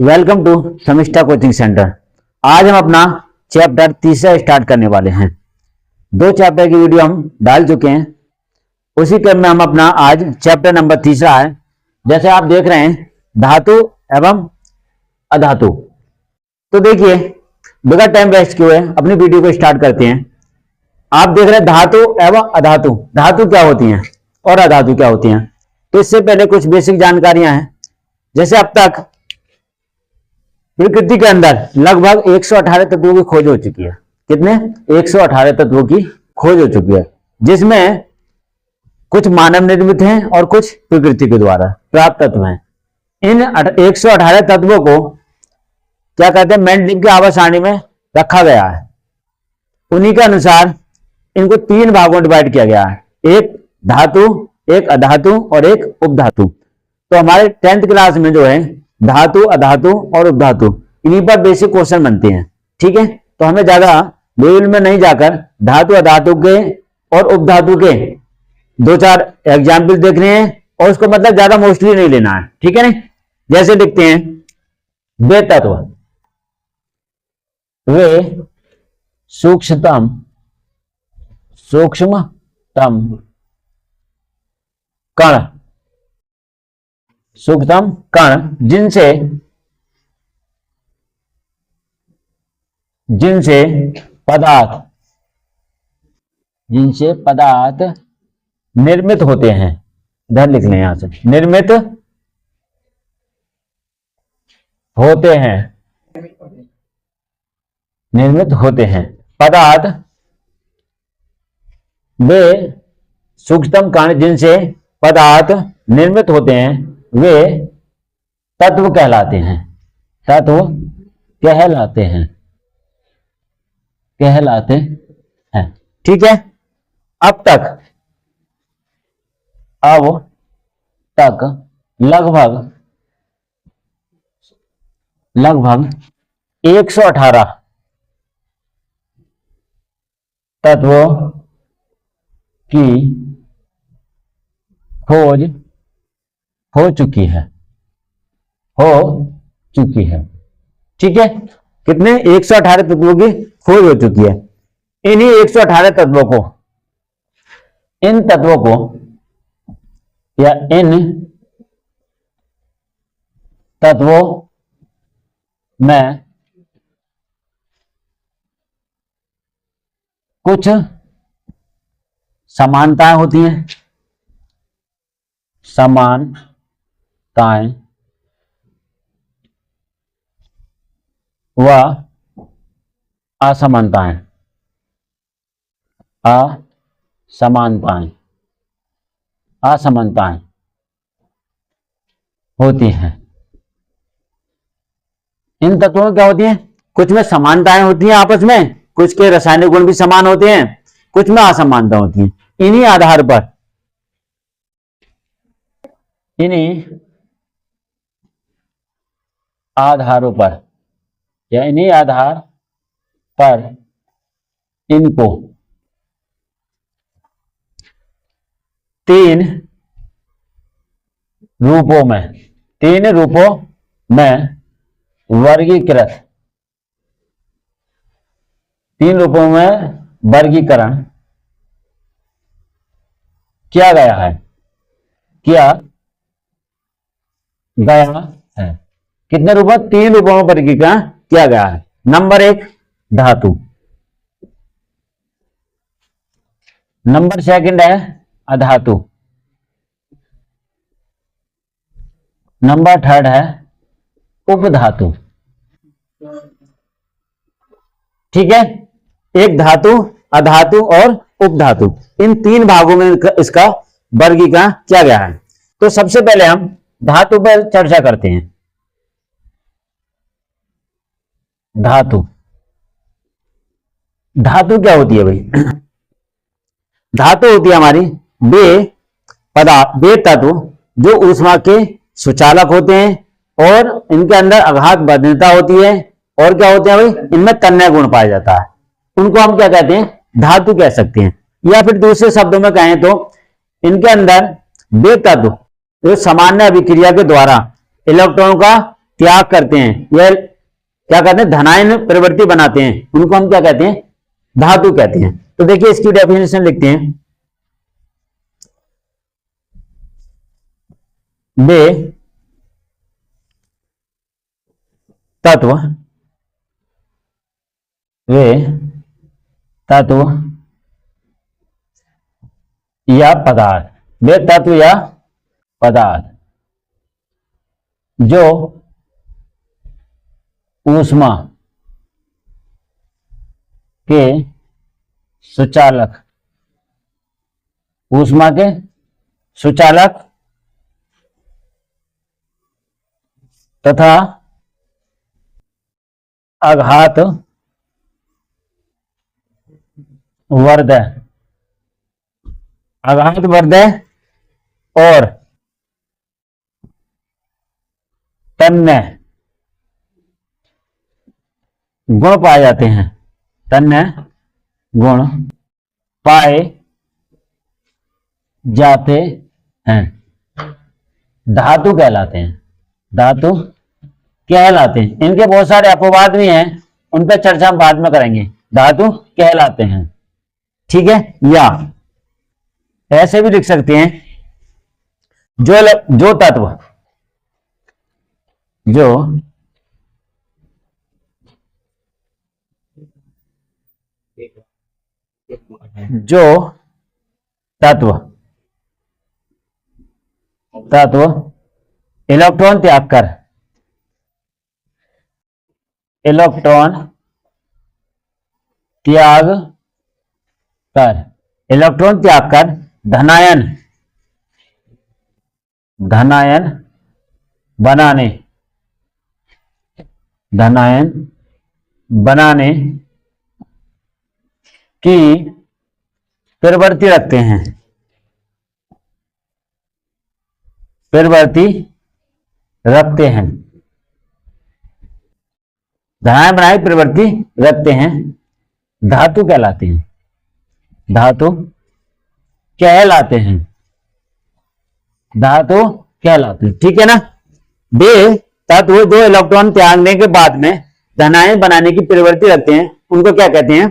Welcome to Samishta coaching centre. आज हम अपना चैप्टर तीसरा स्टार्ट करने वाले हैं। 2 चैप्टर की वीडियो हम डाल चुके हैं, उसी क्रम में हम अपना आज चैप्टर नंबर तीसरा है। जैसे आप देख रहे हैं धातु एवं अधातु। तो देखिए बिना टाइम वेस्ट किए अपनी वीडियो को स्टार्ट करते हैं। आप देख रहे हैं धातु एवं अधातु। धातु क्या होती हैं और अधातु क्या होती हैं। तो इससे पहले कुछ बेसिक जानकारियां हैं। जैसे अब तक प्रकृति के अंदर लगभग 118 तत्वों की खोज हो चुकी है। कितने? 118 तत्वों की खोज हो चुकी है, जिसमें कुछ मानव निर्मित हैं और कुछ प्रकृति के द्वारा प्राप्त तत्व हैं। इन 118 तत्वों को क्या कहते हैं, मेंडलिव की आवर्त सारणी में रखा गया है। उन्हीं के अनुसार इनको 3 भागों में डिवाइड किया गया है, एक धातु, एक अधातु और एक उपधातु। तो हमारे 10th क्लास में जो है धातु, अधातु और उपधातु, इन्हीं पर बेसिक क्वेश्चन बनते हैं। ठीक है, तो हमें ज्यादा लेवल में नहीं जाकर धातु, अधातु के और उपधातु के 2-4 एग्जाम्पल देखने हैं और उसको मतलब ज्यादा मोस्टली नहीं लेना है। ठीक है ना। जैसे लिखते हैं वे तत्व, वे सूक्ष्मतम कण, सूक्ष्मतम कण जिनसे पदार्थ निर्मित होते हैं। इधर लिख लें, यहां से निर्मित होते हैं पदार्थ। वे सूक्ष्मतम कण जिनसे पदार्थ निर्मित होते हैं वे तत्व कहलाते हैं। ठीक है। अब तक लगभग 118 तत्वों की खोज हो चुकी है। ठीक है, कितने? 118 तत्वों की खोज हो चुकी है। इन्हीं 118 तत्वों को, इन तत्वों में कुछ समानताएं होती हैं, व असमानताएं होती हैं। इन तत्वों में क्या होती हैं? कुछ में समानताएं होती हैं आपस में, कुछ के रासायनिक गुण भी समान होते हैं, कुछ में असमानता होती हैं। इन्हीं आधार पर इनको 3 रूपों में वर्गीकरण किया गया है। कितने रूपों? 3 रूपों में वर्गीकरण किया गया है। नंबर 1 धातु, नंबर 2 है अधातु, नंबर 3 है उपधातु। ठीक है, एक धातु, अधातु और उपधातु, इन 3 भागों में इसका वर्गीकरण किया गया है। तो सबसे पहले हम धातु पर चर्चा करते हैं। धातु क्या होती है भाई? धातु होती है हमारी वे तत्व जो ऊष्मा के सुचालक होते हैं और इनके अंदर अघात बद्धता होती है। और क्या होते हैं भाई? इनमें तन्य गुण पाया जाता है। उनको हम क्या कहते हैं? धातु कह सकते हैं। या फिर दूसरे शब्दों में कहें तो इनके अंदर वे तत्व जो सामान्य अभिक्रिया के द्वारा इलेक्ट्रॉन का त्याग करते हैं, यह क्या कहते हैं, धनायन प्रवृत्ति बनाते हैं, उनको हम क्या कहते हैं, धातु कहते हैं। तो देखिए इसकी डेफिनेशन लिखते हैं, वे तत्व, वे तत्व या पदार्थ, वे तत्व या पदार्थ जो ऊष्मा के सुचालक, ऊष्मा के सुचालक तथा आघात वर्धय, आघात वर्धय और तन्य गुण पाए जाते हैं, तन्य गुण पाए जाते हैं, धातु कहलाते हैं, धातु कहलाते हैं। इनके बहुत सारे अपवाद भी हैं, उन पर चर्चा हम बाद में करेंगे। धातु कहलाते हैं, ठीक है। या ऐसे भी लिख सकते हैं, जो तत्व, जो तत्व इलेक्ट्रॉन त्याग कर, इलेक्ट्रॉन त्याग कर, इलेक्ट्रॉन त्याग कर धनायन, धनायन बनाने, धनायन बनाने की प्रवृत्ति रखते हैं, प्रवृत्ति रखते हैं, धनायन बनाने की प्रवृत्ति रखते हैं, धातु कहलाते हैं, धातु कहलाते हैं, धातु कहलाते हैं, ठीक है ना। वे तत्व जो इलेक्ट्रॉन त्यागने के बाद में धनायन बनाने की प्रवृत्ति रखते हैं, उनको क्या कहते हैं,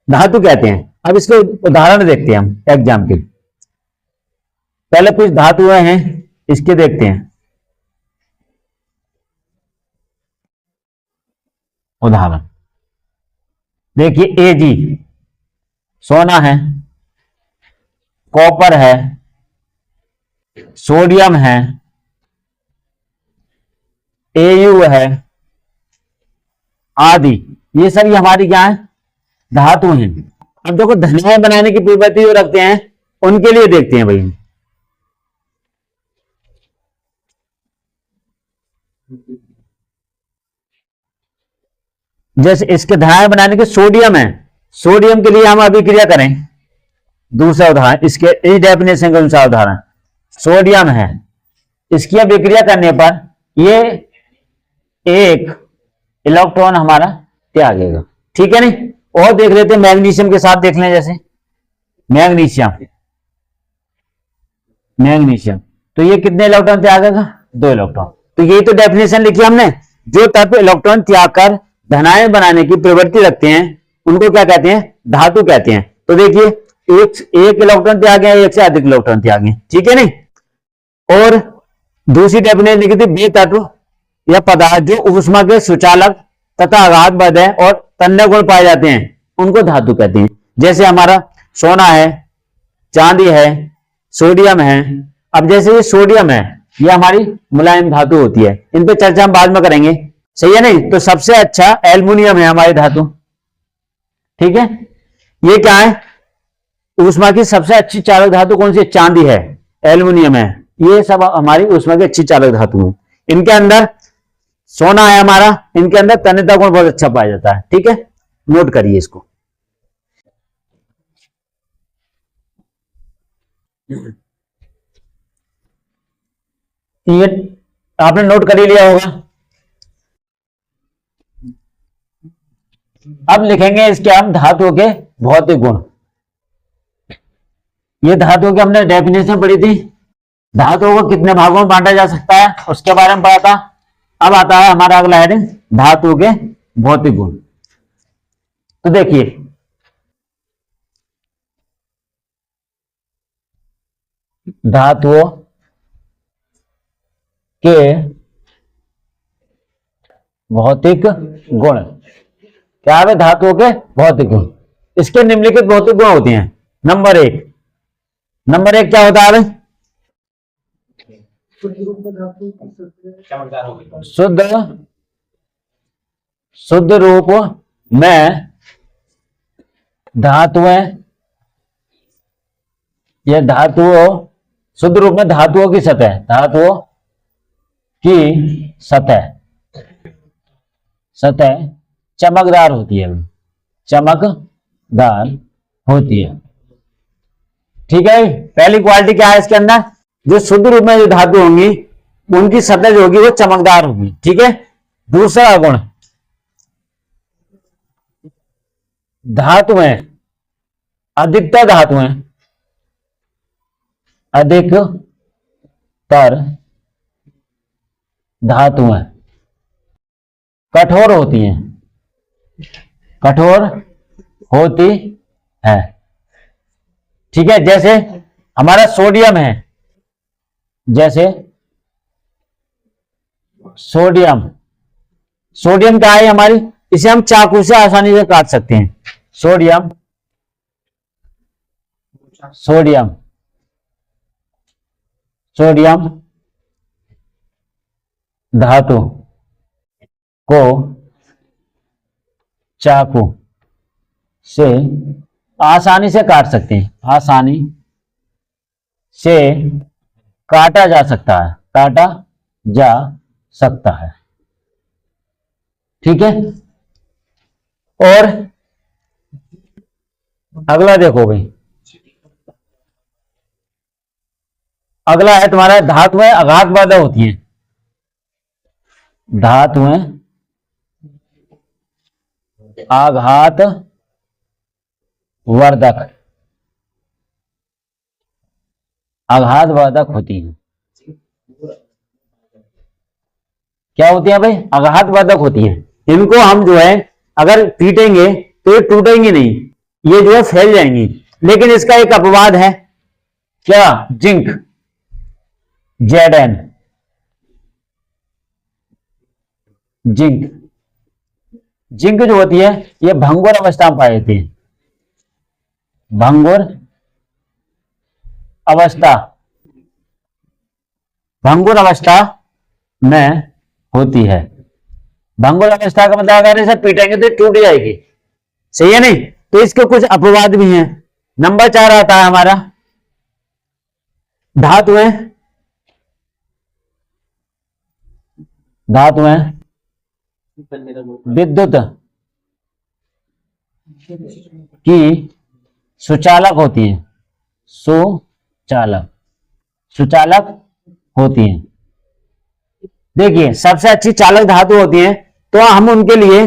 धातु कहते हैं। अब इसके उदाहरण देखते हैं हम एग्जाम के, पहले कुछ धातुएं हैं इसके देखते हैं उदाहरण। देखिए Ag सोना है, कॉपर है, सोडियम है, Au है आदि, ये सभी हमारी क्या है, धातु हैं। अब देखो धनायन बनाने की प्रवृत्ति जो रखते हैं उनके लिए देखते हैं भाई। जैसे इसके धनायन बनाने के सोडियम है, सोडियम के लिए हम अभिक्रिया करें, दूसरा उदाहरण इसके इस डेफिनेशन के अनुसार उदाहरण, सोडियम है, इसकी अभिक्रिया करने पर ये एक इलेक्ट्रॉन हमारा त्यागेगा, ठीक है नहीं। और देख लेते हैं मैग्नीशियम के साथ, देख लें जैसे मैग्नीशियम, मैग्नीशियम तो ये कितने इलेक्ट्रॉन त्यागेगा, 2 इलेक्ट्रॉन। तो यही तो डेफिनेशन लिखी हमने, जो तत्व इलेक्ट्रॉन त्याग कर धनायन बनाने की प्रवृत्ति रखते हैं उनको क्या कहते हैं, धातु कहते हैं। तो देखिए एक इलेक्ट्रॉन त्यागे, एक से अधिक इलेक्ट्रॉन त्यागे, ठीक है नहीं। और दूसरी डेफिनेशन लिखी थी, वे तत्व या पदार्थ जो ऊष्मा के सुचालक तथा आघात वर्धक और तन्य गुण पाए जाते हैं उनको धातु कहते हैं। जैसे हमारा सोना है, चांदी है, सोडियम है। अब जैसे ये सोडियम है, ये हमारी मुलायम धातु होती है, इन पे चर्चा हम बाद में करेंगे, सही है नहीं। तो सबसे अच्छा एल्युमिनियम है हमारी धातु, ठीक है। ये क्या है, ऊष्मा की सबसे अच्छी चालक धातु कौन सी, चांदी है, एल्युमिनियम है, ये सब हमारी ऊष्मा की अच्छी चालक धातु है। इनके अंदर सोना है हमारा, इनके अंदर तन्यता गुण बहुत अच्छा पाया जाता है, ठीक है, नोट करिए इसको। ये आपने नोट कर ही लिया होगा। अब लिखेंगे इसके हम धातुओं के भौतिक गुण। ये धातुओं की हमने डेफिनेशन पढ़ी थी, धातुओं को कितने भागों में बांटा जा सकता है उसके बारे में पढ़ा था। अब आता है हमारा अगला हेडिंग, धातु के भौतिक गुण। तो देखिए धातुओं के भौतिक गुण क्या है? धातुओं के भौतिक गुण। इसके निम्नलिखित भौतिक गुण होते हैं। नंबर एक क्या होता है? शुद्ध रूप में धातुएं, यह धातुओं, शुद्ध रूप में धातुओं की सतह, धातुओं की सतह चमकदार होती है, चमकदार होती है। ठीक है, पहली क्वालिटी क्या है इसके अंदर? जो शुद्ध रूप में जो धातु होंगी उनकी सतह जो होगी वो चमकदार होगी। ठीक है। दूसरा गुण, धातुएं, अधिकतर धातुएं कठोर होती है। ठीक है, जैसे हमारा सोडियम है, जैसे सोडियम क्या है हमारी? इसे हम चाकू से आसानी से काट सकते हैं। सोडियम धातु को चाकू से आसानी से काट सकते हैं, आसानी से काटा जा सकता है। ठीक है। और अगला देखो भाई, अगला है तुम्हारा धातुएं आघातवर्धक होती हैं। धातुएं आघातवर्धक होती हैं। क्या होती है भाई? आघातवर्धक होती हैं। इनको हम जो है अगर पीटेंगे तो ये टूटेंगी नहीं, ये जो है फैल जाएंगी। लेकिन इसका एक अपवाद है, क्या? जिंक, Zn, जिंक जो होती है ये भंगुर अवस्था में पाई जाती है। भंगुर अवस्था में होती है। भंगुर अवस्था का मतलब अगर इसे पीटेंगे तो टूट जाएगी। सही है नहीं? तो इसके कुछ अपवाद भी हैं। नंबर 4 आता है हमारा, धातुएं विद्युत की सुचालक होती हैं। सुचालक होती हैं। देखिए सबसे अच्छी चालक धातु होती हैं तो हम उनके लिए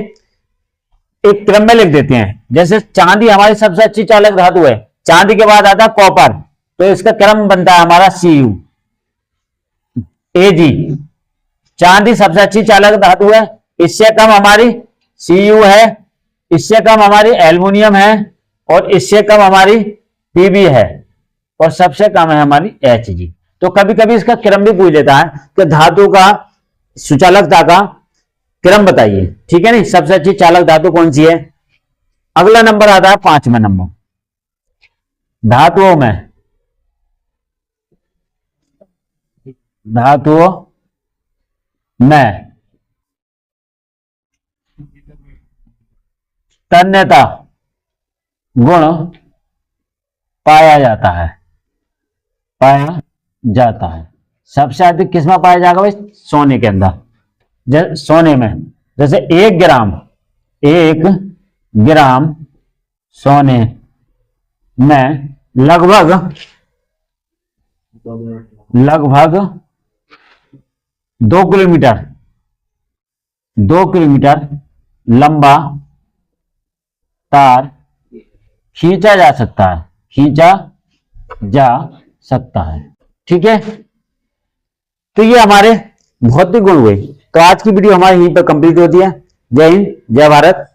एक क्रम में लिख देते हैं। जैसे चांदी हमारी सबसे अच्छी चालक धातु है, चांदी के बाद आता है कॉपर, तो इसका क्रम बनता है हमारा Cu, Ag। चांदी सबसे अच्छी चालक धातु है, इससे कम हमारी Cu है, इससे कम हमारी एल्युमिनियम है, और इससे कम हमारी Pb है, और सबसे कम है हमारी Hg। तो कभी कभी इसका क्रम भी पूछ लेता है कि धातु का सुचालकता का क्रम बताइए। ठीक है नहीं? सबसे अच्छी चालक धातु कौन सी है? अगला नंबर आता है 5वां नंबर, धातुओं में तन्यता गुण पाया जाता है। सबसे अधिक किसमें पाया जाएगा भाई? सोने के अंदर। सोने में जैसे 1 ग्राम सोने में लगभग 2 किलोमीटर लंबा तार खींचा जा सकता है। ठीक है, तो ये हमारे भौतिक गुण हुए। तो आज की वीडियो हमारी यहीं पर कंप्लीट होती है। जय हिंद, जय भारत।